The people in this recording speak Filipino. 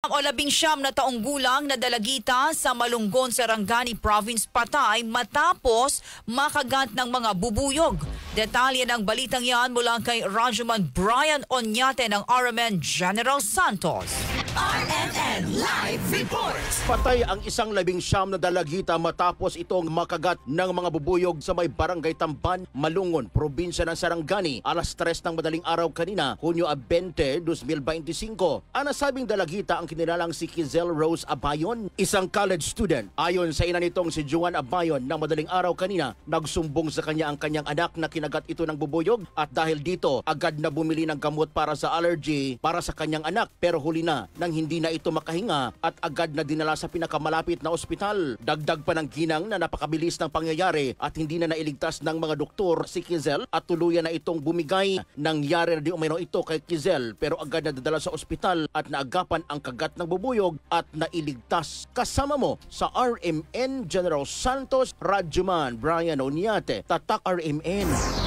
O 19 na taong gulang na dalagita sa Malunggong, Sarangani Province patay matapos makagat ng mga bubuyog. Detalye ng balitang yan mula kay Rajuman Brian Onyate ng RMN General Santos. RMN Live Reports. Patay ang isang 19 na dalagita matapos itong makagat ng mga bubuyog sa may barangay Tamban, Malungon, probinsya ng Sarangani. Alas 3 ng madaling araw kanina, Hunyo 20, 2025. Ang nasabing dalagita ang kinilalang si Kizel Rose Abayon, isang college student. Ayon sa ina nitong si Juan Abayon na madaling araw kanina, nagsumbong sa kanya ang kanyang anak na kinagat ito ng bubuyog at dahil dito, agad na bumili ng gamot para sa allergy para sa kanyang anak pero huli na nang hindi na ito makahinga at agad na dinala sa pinakamalapit na ospital. Dagdag pa ng ginang na napakabilis ng pangyayari at hindi na nailigtas ng mga doktor si Kizel at tuluyan na itong bumigay. Nangyari na di umano ito kay Kizel pero agad na dadala sa ospital at naagapan ang kagat ng bubuyog at nailigtas. Kasama mo sa RMN General Santos, Rajuman Brian Onyate, Tatak RMN.